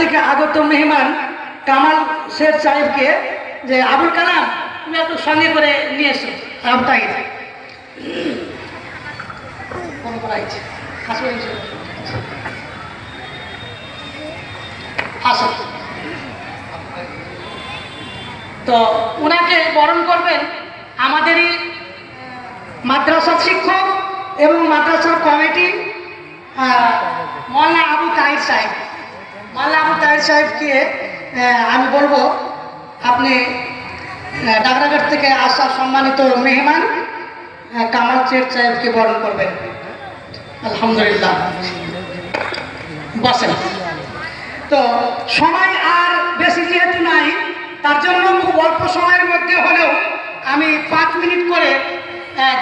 থেকে আগত মেহমান কামাল শেখ সাহেবকে যে আবুল কালাম তুমি একটু সঙ্গে করে নিয়ে এসো আমটাই আসো। তো ওনাকে বরণ করবেন আমাদেরই মাদ্রাসার শিক্ষক এবং মাদ্রাসার কমিটি মোল্লা আবু তাহির সাহেব। মোল্লা আবু তাহির সাহেবকে আমি বলবো আপনি ডাগরাঘাট থেকে আসা সম্মানিত মেহমান কামাল শেখ সাহেবকে বরণ করবেন। আলহামদুলিল্লাহ, বসেন। তো সময় আর বেশি যেহেতু নাই, তার জন্য খুব অল্প সময়ের মধ্যে হলেও আমি 5 মিনিট করে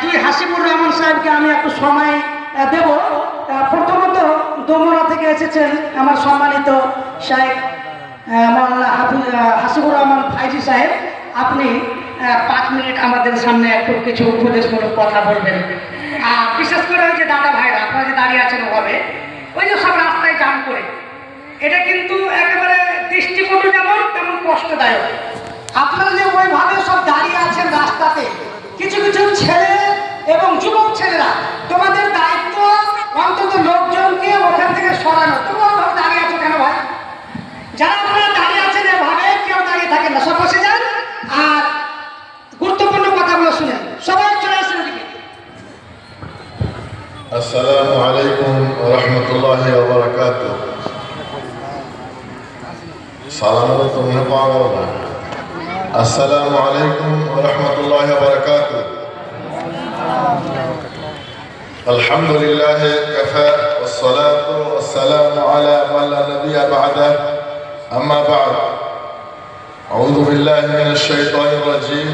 দুই হাসিবুর রহমান সাহেবকে আমি একটু সময় দেব। প্রথমত দোমরা থেকে এসেছেন আমার সম্মানিত শাহেখ মৌলানা হাসিবুর রহমান ফাইজি সাহেব, আপনি 5 মিনিট আমাদের সামনে একটু কিছু উপদেশমূলক কথা বলবেন। বিশেষ করে ওই যে দাদা ভাইরা আপনারা যে দাঁড়িয়ে আছেন ওভাবে, ওই যে সব রাস্তায় জাম করে, এটা কিন্তু একেবারে দৃষ্টিকটু যেমন তেমন কষ্টদায়ক। আপনারা যে ওইভাবে সব দাঁড়িয়ে আছেন রাস্তাতে, কিছু কিছু ছেলে এবং যুবক ছেলেরা, তোমাদের দায়িত্ব অন্তত লোকজনকে ওখান থেকে সরানো। তোমরা দাঁড়িয়ে আছো কেন ভাই? যারা আপনারা দাঁড়িয়ে আছেন এভাবে কেউ দাঁড়িয়ে থাকেন না, সব বসে যান আর গুরুত্বপূর্ণ কথাগুলো শুনেন। সবাই চলে আসেন ওদিকে। আসসালামু আলাইকুম ওয়া রাহমাতুল্লাহি ওয়া বারাকাতুহু। সালাম তোমরা পাওয়া না। আসসালামু আলাইকুম ওয়া রাহমাতুল্লাহি ওয়া বারাকাতুহু। আলহামদুলিল্লাহ কাফা ওয়াস সালাতু ওয়াস সালামু আলা মান লা নাবিয়্যা বা'দা। আম্মা বা'দ। আউযু বিল্লাহি মিনাশ শাইতানির রাজীম।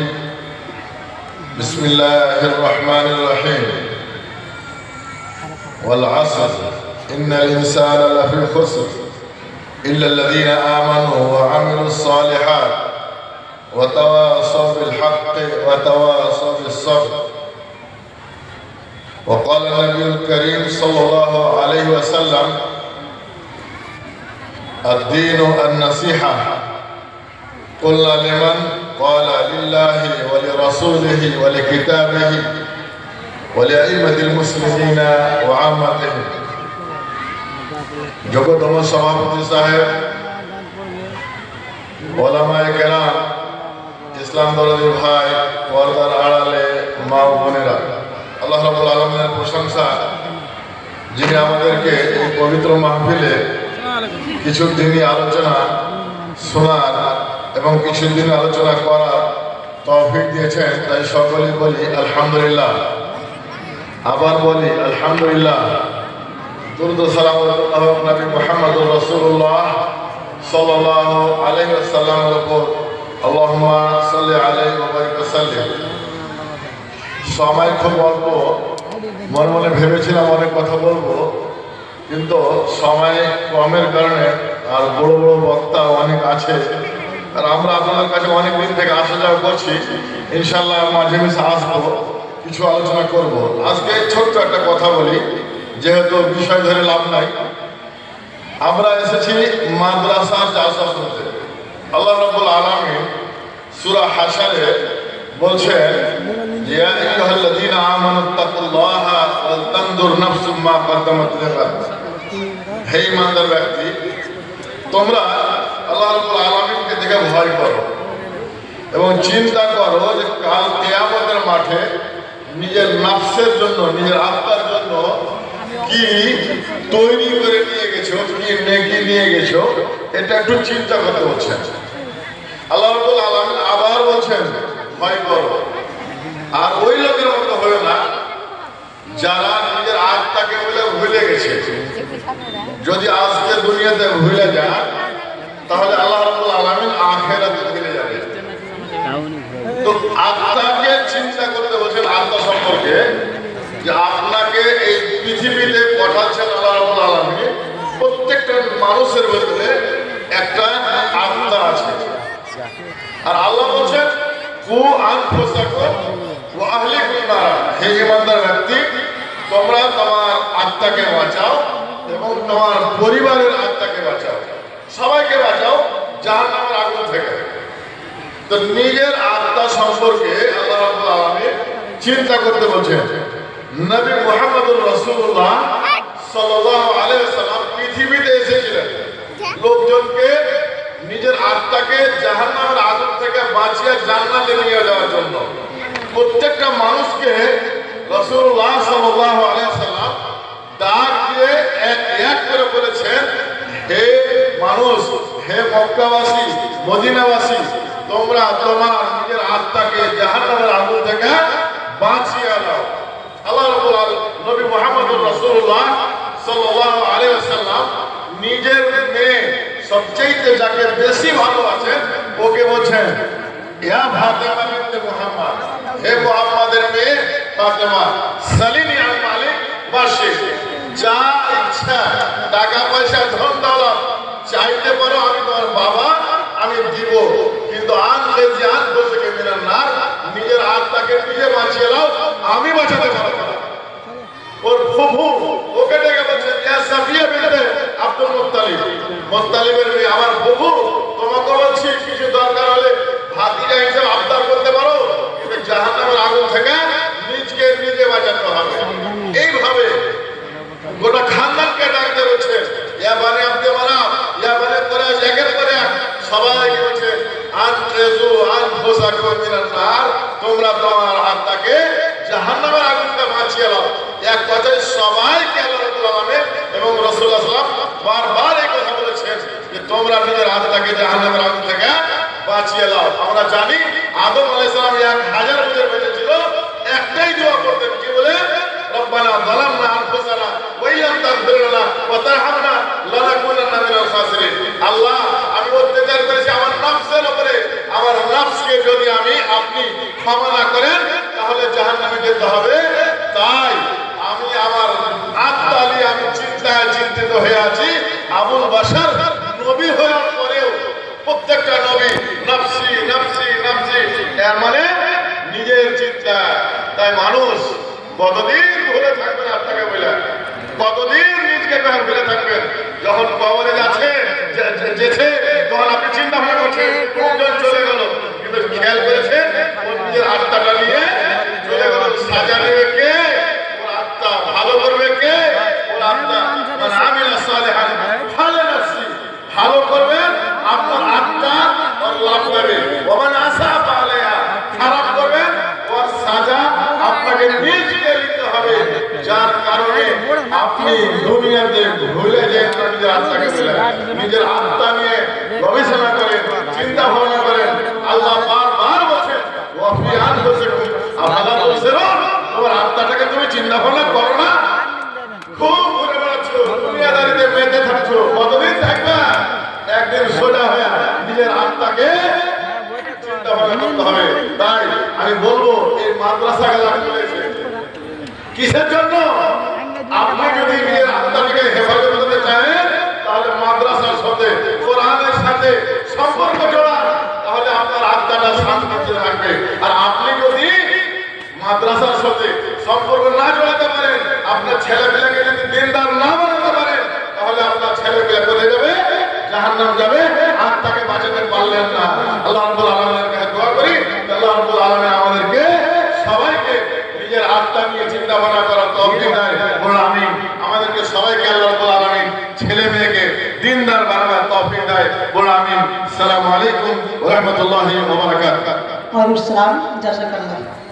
বিসমিল্লাহির রাহমানির রহিম। ওয়াল আসর ইন্নাল ইনসানা লাফি খুসর إلا الذين آمنوا وعملوا الصالحات وتواصوا بالحق وتواصوا بالصبر. وقال النبي الكريم صلى الله عليه وسلم الدين النصيحة. قلنا لمن؟ قال لله ولرسوله ولكتابه ولأئمة المسلمين وعامتهم. জগতম সভাপতি সাহেব, ওলামায়ে কেরাম, ইসলাম দরদি ভাই, পর্দার আড়ালে মা ও বোনেরা, আল্লাহ রাব্বুল আলামিনের প্রশংসা যিনি আমাদেরকে এই পবিত্র মাহফিলে কিছু দিনই আলোচনা শোনার এবং কিছু দিন আলোচনা করার তৌফিক দিয়েছেন, তাই সকলেই বলি আলহামদুলিল্লাহ। আবার বলি আলহামদুলিল্লাহ। দুরূদ ও সালাম নবী মুহাম্মদুর রাসূলুল্লাহ সাল্লাল্লাহু আলাইহি ওয়াসাল্লামের উপর আল্লাহুম্মা সাল্লি আলাইহি ওয়া বারিক ওয়া সাল্লিম। সময় খুব অল্প, মনে মনে ভেবেছিলাম অনেক কথা বলবো, কিন্তু সময় কমের কারণে আর বড় বড় বক্তা অনেক আছে, আর আমরা আপনাদের কাছে অনেক দিন থেকে আসা যাওয়া করছি। ইনশাল্লাহ মাঝে মাঝে আসবো, কিছু আলোচনা করব। আজকে ছোট্ট একটা কথা বলি, যেহেতু বিষয় ধরে লাভ নাই। আমরা এসেছি মাদ্রাসার জালসা শুনতে। আল্লাহ রাব্বুল আলামিন সূরা হাশরে বলছেন, ইয়া আইয়ুহাল্লাযীনা আমানুত্তাকুল্লাহা ওয়াল তানজুর নাফসুম মা কদ্দামাত লিগাদ। হে ঈমানদার ব্যক্তি, তোমরা আল্লাহ রাব্বুল আলামিনকে দেখে ভয় করো এবং চিন্তা করো যে কাল কিয়ামতের মাঠে নিজের নফসের জন্য, নিজের আত্মার জন্য কি তৈরি করে নিয়ে গেছো, কি নেকি নিয়ে গেছো, এটা একটু চিন্তা করতে বলছেন। আল্লাহ রাব্বুল আলামিন আবার বলছেন ভয় করো। আর ওই লোকের মতো হলো না যারা নিজের আত্মাকে বলে ভুলে গেছে। যদি আজকে দুনিয়াতে ভুলে যায় তাহলে আল্লাহ রাব্বুল আলামিন আখিরাতে ভুলে যাবে। তো আত্মাকে চিন্তা করতে বলছেন, আত্মা সম্পর্কে, যে আপনাকে এই পৃথিবীতে পাঠাচ্ছেন আল্লাহ রাব্বুল আলামিন। প্রত্যেকটা মানুষের ভেতরে একটা আত্মা আছে, আর আল্লাহ বলছেন কু আনফুসাকুম ওয়া আহলিকুম নারা। হে ঈমানদার ব্যক্তি, তোমরা তোমার আত্মাকে বাঁচাও এবং তোমার পরিবারের আত্মাকে বাঁচাও। সবাই তো নিজের আত্মা সম্পর্কে আল্লাহ রাব্বুল আলামিন চিন্তা করতে বলছেন। নবী মুহাম্মদুর রাসূলুল্লাহ সাল্লাল্লাহু আলাইহি ওয়াসাল্লাম পৃথিবীতে এসেছিলেন লোকজনকে নিজের আত্মাকে জাহান্নামের আগুন থেকে বাঁচিয়ে জান্নাতে নিয়ে যাওয়ার জন্য। প্রত্যেকটা মানুষকে রাসূলুল্লাহ সাল্লাল্লাহু আলাইহি ওয়াসাল্লাম ডাক দিয়ে এক এক করে বলেছেন, হে মানুষ, হে মক্কাবাসী, মদিনাবাসী, তোমরা তোমার নিজের আত্মাকে জাহান্নামের আগুন থেকে বাঁচিয়ে নাও। আল্লাহ রাব্বুল আলামিন নবী মুহাম্মদুর রাসূলুল্লাহ সাল্লাল্লাহু আলাইহি ওয়াসাল্লাম নিজের মেয়ে সবচেয়ে যাকে বেশি ভালোবাসেন ওকে বলছেন, ইয়া ফাতেমা বিনতে মুহাম্মদ, হে মুহাম্মাদের মেয়ে ফাতেমা, সালিনি আল মালিক ওয়াশিক, যা ইচ্ছা টাকা পয়সা ধন দৌলত চাইতে পারো, আমি তোমার বাবা, আমি দিব, কিন্তু আন বসে মিনার নার, নিজের আত্মাকে নিজে বাঁচিয়ে নাও, আমি বাঁচাতে পারবো না। ওর ফুফু ওকে ডেকে বলছেন, ইয়া সাফিয়া বিনতে আব্দুল মুত্তালিব, মুত্তালিবের মেয়ে, আমার ফুফু, তোমাকে বলছি কিছু দরকার হলে ভাতিজা হিসেবে আবদার করতে পারো, কিন্তু জাহান্নামের আগুন থেকে নিজকে নিজে বাঁচাতে হবে। এইভাবে গোটা খানদানকে ডাকতে বলছে, ইয়া বানি আব্দে মানাফ, ইয়া বানি কুরাইশ, একের পর এক সবাইকে বলছে, আনফুসু আনফুসাকুম মিনান নার, তোমরা তোমার আত্মাকে জাহান্নামের আগুন থেকে বাঁচিয়ে নাও। এক কথায় সবাইকে আল্লাহ রাব্বুল আলামিন এবং রাসূলুল্লাহ সাল্লাল্লাহু আলাইহি ওয়াসাল্লাম বারবার এই কথা বলেছেন যে তোমরা নিজের আত্মাকে জাহান্নামের আগুন থেকে বাঁচিয়ে নাও। আমরা জানি আদম আলাইহিস সালাম 1000 বছর বেঁচে ছিল, একটাই দোয়া করতেন, কি বলে? রব্বানা যালামনা আনফুসানা ওয়া ইল্লাম তাগফির লানা ওয়া তারহামনা লানাকুনান্না মিনাল খাসিরিন। আল্লাহ, আমি অত্যাচার করেছি আমার নফসের উপরে, আমার নফসকে যদি আপনি ক্ষমা না করেন তাহলে জাহান্নামে যেতে হবে। তাই আমি আমার আত্মা নিয়ে আমি চিন্তিত হয়ে আছি। আবুল বাশার নবী হওয়ার পরেও প্রত্যেকটা নবী নফসি নফসি নফসি, এর মানে নিজের চিন্তা। তাই মানুষ কতদিন ভুলে থাকবেন আপনাকে বলে, কতদিন নিজকে ভুলে থাকবেন? যখন কবরে যাচ্ছে যেছে তখন আপনি চিন্তা ভাবনা করছেন কোনজন চলে গেল, কিন্তু খেয়াল করেছেন ওর নিজের আত্মাটা নিয়ে চলে গেল। সাজা নেবে কে? ওর আত্মা। ভালো করবে কে? ওর আত্মা। মানে আমিলা সালেহান ফালিনাফসি, ভালো করবেন আপনার আত্মা ওর লাভ পাবে। ওমান আসাফা আলাইহা, খারাপ করবেন ওর সাজা আপনাকে নিজকে নিতে হবে। যার কারণে আপনি দুনিয়াতে ভুলে যেন নিজের আত্মাকে বলেন, নিজের আত্মা নিয়ে গবেষণা করেন, চিন্তা ভাবনা করেন। আল্লাহ বারবার বলছেন, ওয়াফি আনফুসিকুম আফালা তুবসিরুন, তোমার আত্মাটাকে তুমি চিন্তা ভাবনা করো না? খুব ঘুরে বেড়াচ্ছ, দুনিয়াদারিতে মেতে থাকছো, কতদিন থাকবা? একদিন সোজা হয়ে নিজের আত্মাকে চিন্তা ভাবনা করতে হবে। তাই আমি বলবো এই মাদ্রাসা লাগু করেছে কিসের জন্য? আপনি যদি নিজের আত্মাকে হেফাজত করতে চান তাহলে মাদ্রাসার সাথে কোরআনের সাথে সম্পর্ক জোড়া, তাহলে আপনার আত্মাটা শান্তিতে থাকবে। আর আপনি যদি মাদ্রাসার সাথে সম্পর্ক না জোড়াতে পারেন, আপনার ছেলেপেলেকে যদি দিনদার না বানাতে পারেন, তাহলে আপনার ছেলেপেলে কোথায় যাবে? জাহান্নাম যাবে। আত্মাকে বাঁচাতে পারলেন না। আল্লাহ রাব্বুল আলামিনের কাছে দোয়া করি, আল্লাহ রাব্বুল আলামিন আমাদেরকে সবাইকে নিজের আত্মা নিয়ে চিন্তা ভাবনা করার তৌফিক দেয়। বলুন আমিন। আমাদেরকে সবাইকে আল্লাহ রাব্বুল আলামিন ছেলে মেয়েকে দিনদার বানাবার তৌফিক দেয়। বলুন আমিন। আসসালামু আলাইকুম ওয়া রাহমাতুল্লাহি ওয়া বারাকাতুহু। ওয়া আলাইকুম আসসালাম। জাযাকাল্লাহ।